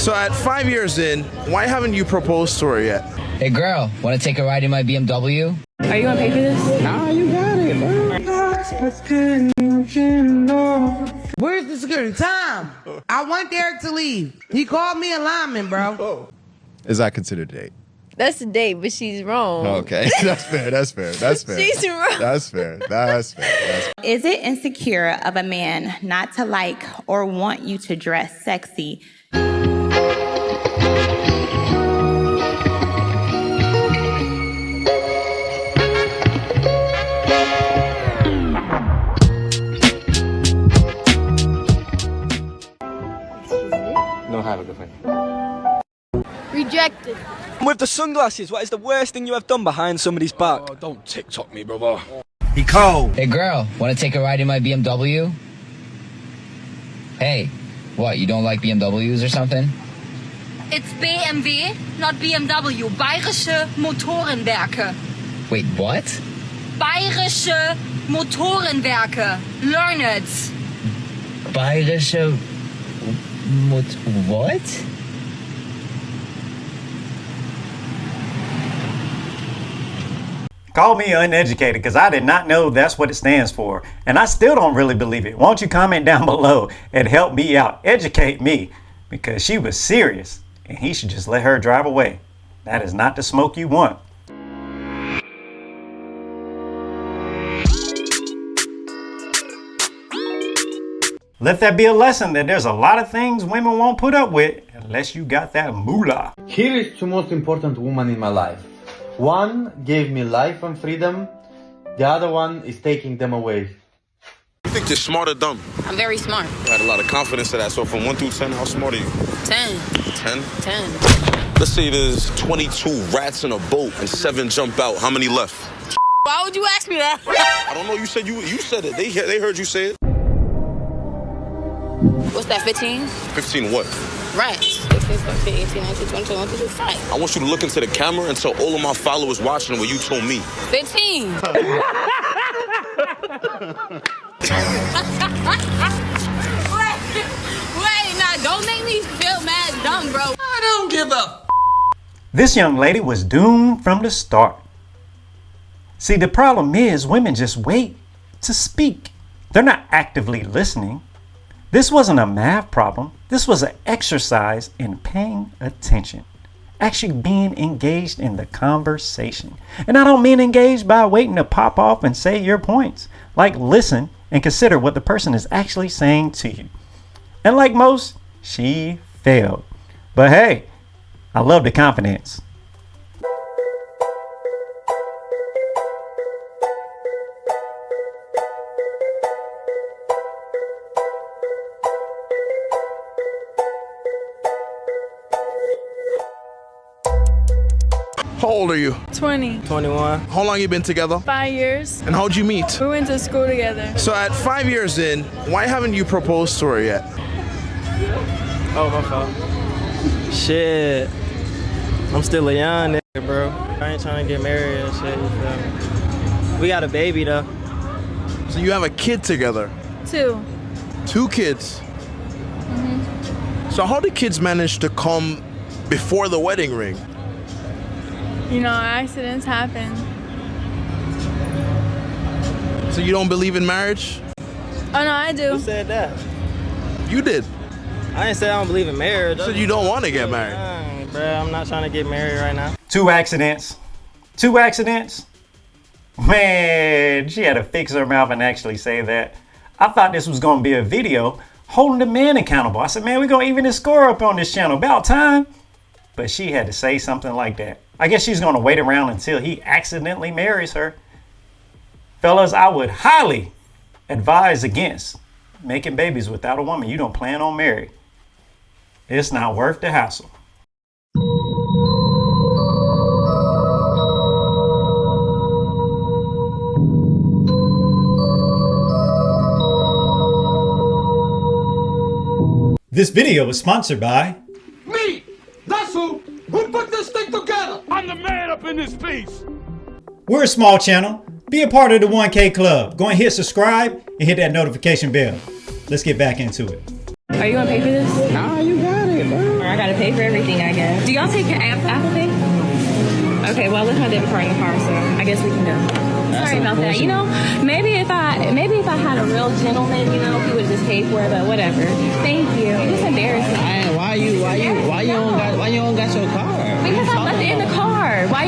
So at 5 years in, why haven't you proposed to her yet? Hey girl, want to take a ride in my BMW? Are you gonna pay for this? Nah, you got it, bro. Where's the security? Tom, I want Derek to leave. He called me a lineman, bro. Is that considered a date? That's a date, but she's wrong. Okay, that's fair. That's fair. That's fair. She's wrong. That's fair. That's fair. That's fair. Is it insecure of a man not to like or want you to dress sexy? No, have a good friend. Rejected. With the sunglasses, what is the worst thing you have done behind somebody's back? Oh, don't TikTok me, brother. He cold. Hey girl, want to take a ride in my BMW? Hey, what, you don't like BMWs or something? It's BMW, not BMW. Bayerische Motorenwerke. Wait, what? Bayerische Motorenwerke. Learn it. Bayerische... What? Call me uneducated because I did not know that's what it stands for. And I still don't really believe it. Won't you comment down below and help me out? Educate me, because she was serious and he should just let her drive away. That is not the smoke you want. Let that be a lesson that there's a lot of things women won't put up with unless you got that moolah. Here is two most important women in my life. One gave me life and freedom. The other one is taking them away. You think you're smart or dumb? I'm very smart. I had a lot of confidence in that. So from 1 through 10, how smart are you? 10. 10? 10. Let's say there's 22 rats in a boat and 7 jump out. How many left? Why would you ask me that? I don't know. You said you said it. They heard you say it. What's that, 15? 15 what? Rats. 16, 17, 18, 19, 20, 21, 22, 5. I want you to look into the camera and tell all of my followers watching what you told me. 15. Wait, nah, don't make me feel mad dumb, bro. I don't give up. This young lady was doomed from the start. See, the problem is women just wait to speak. They're not actively listening. This wasn't a math problem. This was an exercise in paying attention. Actually being engaged in the conversation. And I don't mean engaged by waiting to pop off and say your points. Like listen and consider what the person is actually saying to you. And like most, she failed. But hey, I love the confidence. How old are you? 20. 21. How long you been together? 5 years. And how'd you meet? We went to school together. So at 5 years in, why haven't you proposed to her yet? Oh, my fault. Shit. I'm still a young nigga, bro. I ain't trying to get married and shit, you feel me? We got a baby, though. So you have a kid together? 2. 2 kids? So how do kids manage to come before the wedding ring? You know, accidents happen. So you don't believe in marriage? Oh, no, I do. Who said that? You did. I ain't say I don't believe in marriage. So you don't want to get married? Bruh, I'm not trying to get married right now. 2 accidents. 2 accidents? Man, she had to fix her mouth and actually say that. I thought this was going to be a video holding the man accountable. I said, man, we're going to even the score up on this channel. About time. But she had to say something like that. I guess she's going to wait around until he accidentally marries her. Fellas, I would highly advise against making babies without a woman you don't plan on marrying. It's not worth the hassle. This video is sponsored by me. That's who put this thing together. I'm the man up in this piece. We're a small channel. Be a part of the 1K club. Go and hit subscribe and hit that notification bell. Let's get back into it. Are you gonna pay for this? Nah, you got it, bro. I got gotta pay for everything, I guess. Do y'all take Apple Pay? Okay, well, I left my debit card in the car, so I guess we can go. Sorry about that. You know, maybe if I had a real gentleman, you know, he would just pay for it, but whatever. Thank you. It's just embarrassing. Why you don't got your car? Because I left it in the car. Why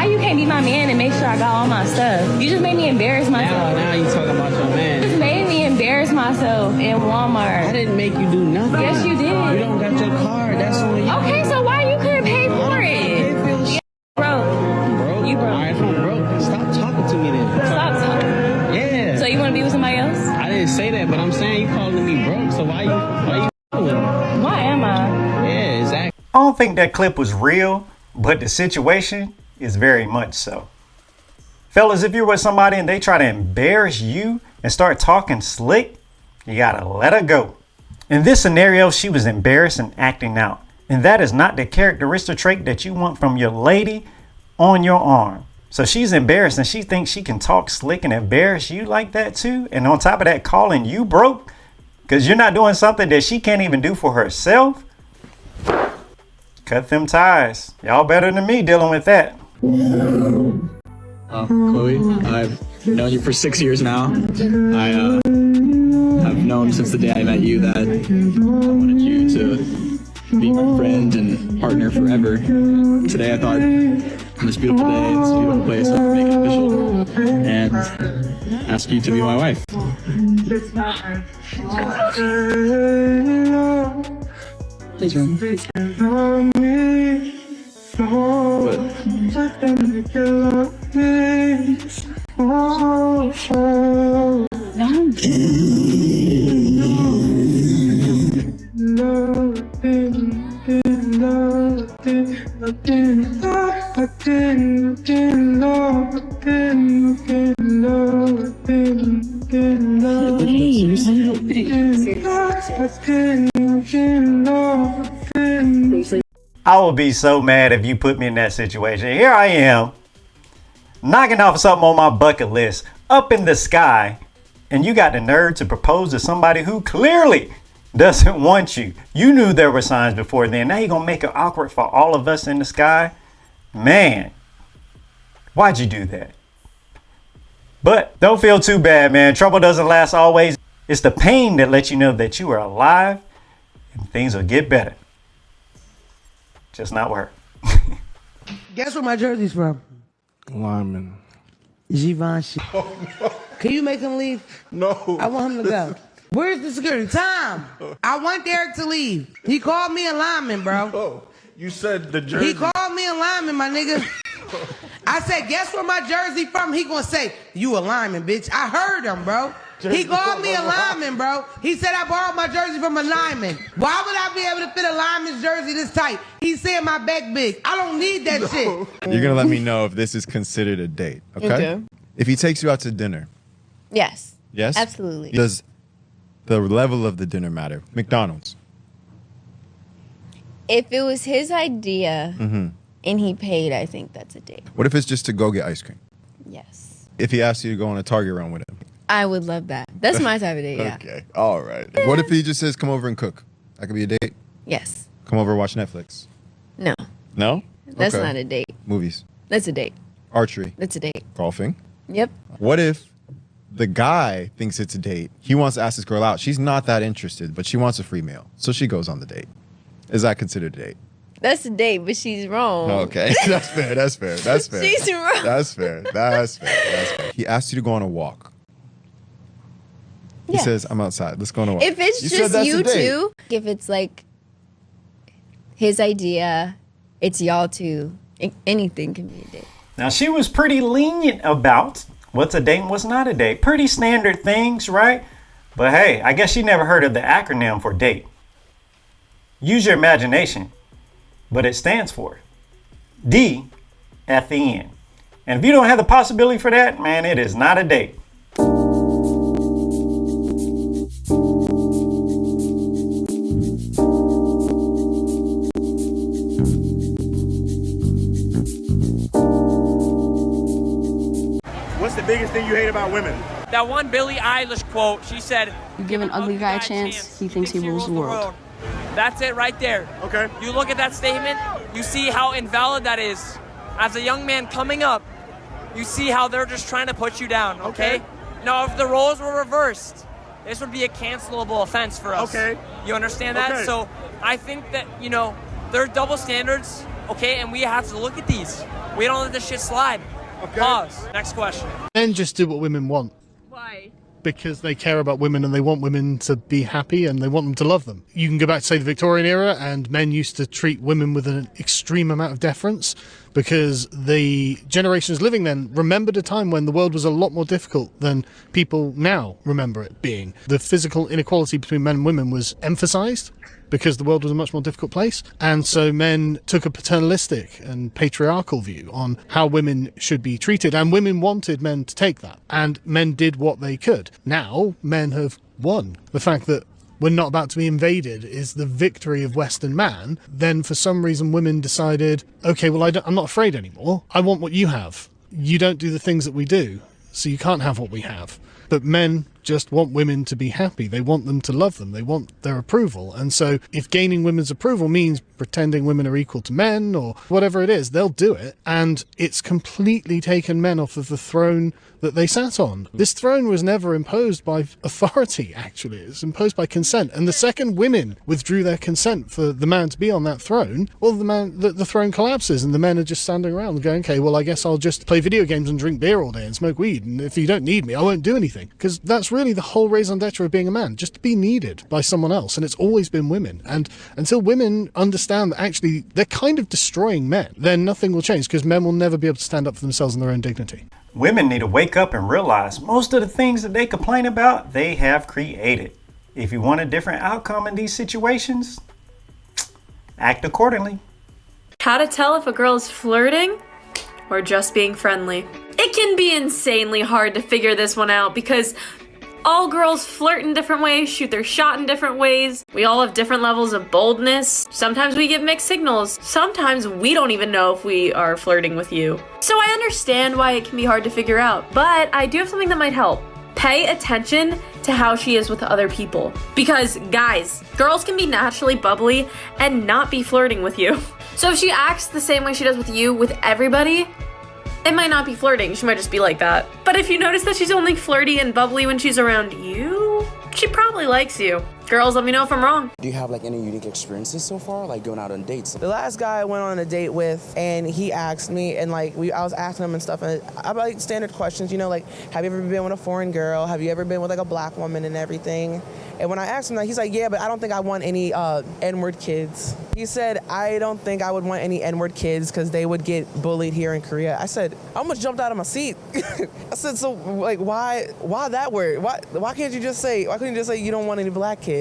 you can't be my man and make sure I got all my stuff? You just made me embarrass myself. Now you talking about your man. You just made me embarrass myself in Walmart. I didn't make you do nothing. Yes, you did. You don't got your car. That's on you. Okay, so why you couldn't pay for it? Bro. You broke. All right, if I'm broke, stop talking to me then. Stop talking. Yeah. So you want to be with somebody else? I didn't say that, but I'm saying you calling me broke. So why you with me? Why am I? Yeah, exactly. I don't think that clip was real, but the situation is very much so. Fellas, if you're with somebody and they try to embarrass you and start talking slick, you gotta let her go. In this scenario, she was embarrassed and acting out. And that is not the characteristic trait that you want from your lady on your arm. So she's embarrassed and she thinks she can talk slick and embarrass you like that too. And on top of that, calling you broke because you're not doing something that she can't even do for herself. Cut them ties. Y'all better than me dealing with that. Chloe, I've known you for 6 years now. I've known since the day I met you that I wanted you to be my friend and partner forever. Today I thought, on this beautiful day, in this beautiful place, I'd make it official and ask you to be my wife. Please run. I would be so mad if you put me in that situation. Here I am, knocking off something on my bucket list, up in the sky, and you got the nerve to propose to somebody who clearly doesn't want you. You knew there were signs before then. Now you're gonna make it awkward for all of us in the sky? Man, why'd you do that? But don't feel too bad, man. Trouble doesn't last always. It's the pain that lets you know that you are alive and things will get better. Just not with her. Guess where my jersey's from? Lyman. Givenchy. shit. Oh, no. Can you make him leave? No. I want him to go. Where's the security? Tom, I want Derek to leave. He called me a lineman, bro. Oh, you said the jersey. He called me a lineman, my nigga. I said, guess where my jersey from? He gonna say, you a lineman, bitch. I heard him, bro. He called me a lineman, bro. He said I borrowed my jersey from a lineman. Why would I be able to fit a lineman's jersey this tight? He said my back big. I don't need that shit. You're gonna let me know if this is considered a date, okay? If he takes you out to dinner. Yes. Yes? Absolutely. Does the level of the dinner matter? McDonald's. If it was his idea and he paid, I think that's a date. What if it's just to go get ice cream? Yes. If he asked you to go on a Target run with him? I would love that. That's my type of date, yeah. Okay, all right. What if he just says, come over and cook? That could be a date? Yes. Come over and watch Netflix? No. No? That's Okay. not a date. Movies? That's a date. Archery? That's a date. Golfing? Yep. What if the guy thinks it's a date? He wants to ask this girl out. She's not that interested, but she wants a free meal. So she goes on the date. Is that considered a date? That's a date, but she's wrong. Okay, that's fair, that's fair, that's fair. She's wrong. That's fair, that's fair, that's fair. He asked you to go on a walk. He says, I'm outside, let's go on a walk. If it's just you two, if it's like his idea, it's y'all two, anything can be a date. Now, she was pretty lenient about what's a date and what's not a date. Pretty standard things, right? But hey, I guess she never heard of the acronym for date. Use your imagination, but it stands for D at the end. And if you don't have the possibility for that, man, it is not a date. What's the biggest thing you hate about women? That one Billie Eilish quote, she said, You give an ugly guy a chance, he thinks he rules the world. That's it right there. Okay. You look at that statement, you see how invalid that is. As a young man coming up, you see how they're just trying to put you down, okay? Now, if the roles were reversed, this would be a cancelable offense for us. Okay. You understand that? Okay. So I think that, you know, there are double standards, okay? And we have to look at these. We don't let this shit slide. Okay. Pause. Next question. Men just do what women want. Why? Because they care about women and they want women to be happy and they want them to love them. You can go back to, say, the Victorian era, and men used to treat women with an extreme amount of deference because the generations living then remembered a time when the world was a lot more difficult than people now remember it being. The physical inequality between men and women was emphasized because the world was a much more difficult place. And so men took a paternalistic and patriarchal view on how women should be treated. And women wanted men to take that. And men did what they could. Now, men have won. The fact that we're not about to be invaded is the victory of Western man. Then for some reason, women decided, okay, well, I'm not afraid anymore. I want what you have. You don't do the things that we do, so you can't have what we have. But men just want women to be happy. They want them to love them. They want their approval. And so if gaining women's approval means pretending women are equal to men or whatever it is, they'll do it. And it's completely taken men off of the throne that they sat on. This throne was never imposed by authority, actually. It was imposed by consent. And the second women withdrew their consent for the man to be on that throne, well, the throne collapses and the men are just standing around going, okay, well, I guess I'll just play video games and drink beer all day and smoke weed. And if you don't need me, I won't do anything. Because that's really the whole raison d'etre of being a man, just to be needed by someone else. And it's always been women. And until women understand that actually they're kind of destroying men, then nothing will change, because men will never be able to stand up for themselves and their own dignity. Women need to wake up and realize most of the things that they complain about, they have created. If you want a different outcome in these situations, act accordingly. How to tell if a girl is flirting or just being friendly. It can be insanely hard to figure this one out because all girls flirt in different ways, shoot their shot in different ways. We all have different levels of boldness. Sometimes we get mixed signals. Sometimes we don't even know if we are flirting with you. So I understand why it can be hard to figure out, but I do have something that might help. Pay attention to how she is with other people. Because guys, girls can be naturally bubbly and not be flirting with you. So if she acts the same way she does with you with everybody, it might not be flirting, she might just be like that. But if you notice that she's only flirty and bubbly when she's around you, she probably likes you. Girls, let me know if I'm wrong. Do you have like any unique experiences so far, like going out on dates? The last guy I went on a date with, and he asked me, and like I was asking him and stuff, and I like standard questions, you know, like, have you ever been with a foreign girl? Have you ever been with like a black woman and everything? And when I asked him that, he's like, yeah, but I don't think I want any N-word kids. He said, I don't think I would want any N-word kids because they would get bullied here in Korea. I said, I almost jumped out of my seat. I said, so like, why that word? Why couldn't you just say you don't want any black kids?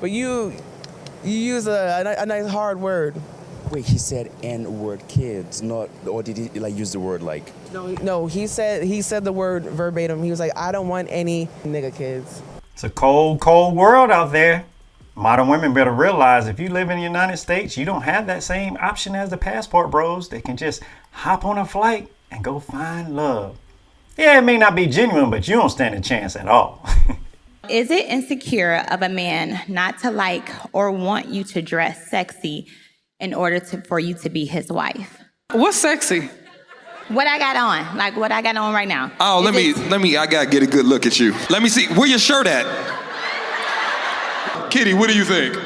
But you use a nice hard word. Wait, he said N-word kids, not, or did he like use the word like? No, he said the word verbatim. He was like, I don't want any nigga kids. It's a cold, cold world out there. Modern women better realize if you live in the United States, you don't have that same option as the passport bros. They can just hop on a flight and go find love. Yeah, it may not be genuine, but you don't stand a chance at all. Is it insecure of a man not to like or want you to dress sexy in order for you to be his wife? What's sexy? What I got on, like what I got on right now. Oh, let me, I gotta get a good look at you. Let me see, where your shirt at? Kitty, what do you think?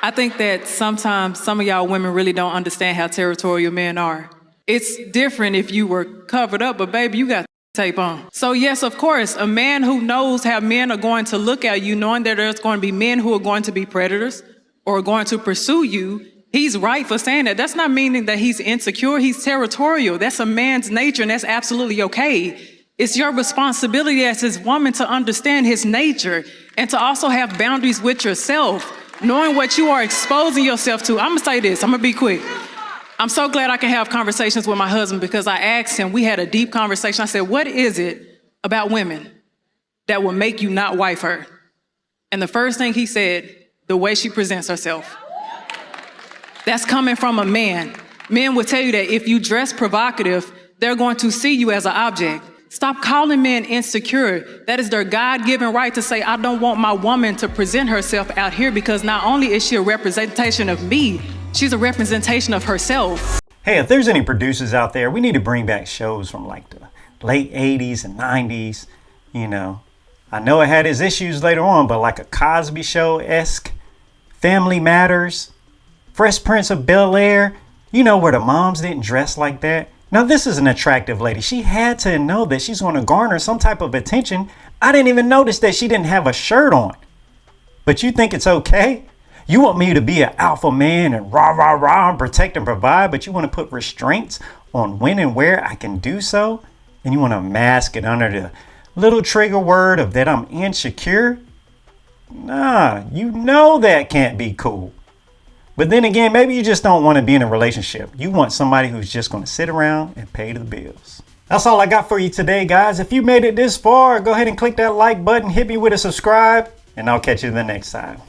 I think that sometimes some of y'all women really don't understand how territorial men are. It's different if you were covered up, but baby, you got tape on. So yes, of course, a man who knows how men are going to look at you, knowing that there's going to be men who are going to be predators or going to pursue you, he's right for saying that. That's not meaning that he's insecure. He's territorial. That's a man's nature, and that's absolutely okay. It's your responsibility as his woman to understand his nature and to also have boundaries with yourself, knowing what you are exposing yourself to. I'm gonna say this, I'm gonna be quick. I'm so glad I can have conversations with my husband because I asked him, we had a deep conversation. I said, what is it about women that will make you not wife her? And the first thing he said, the way she presents herself. That's coming from a man. Men will tell you that if you dress provocative, they're going to see you as an object. Stop calling men insecure. That is their God-given right to say, I don't want my woman to present herself out here because not only is she a representation of me, she's a representation of herself. Hey, if there's any producers out there, we need to bring back shows from like the late 80s and 90s. You know, I know it had its issues later on, but like a Cosby Show-esque, Family Matters, Fresh Prince of Bel-Air, you know, where the moms didn't dress like that. Now, this is an attractive lady. She had to know that she's going to garner some type of attention. I didn't even notice that she didn't have a shirt on. But you think it's okay? You want me to be an alpha man and rah, rah, rah, and protect and provide, but you want to put restraints on when and where I can do so? And you want to mask it under the little trigger word of that I'm insecure? Nah, you know that can't be cool. But then again, maybe you just don't want to be in a relationship. You want somebody who's just going to sit around and pay the bills. That's all I got for you today, guys. If you made it this far, go ahead and click that like button, hit me with a subscribe, and I'll catch you the next time.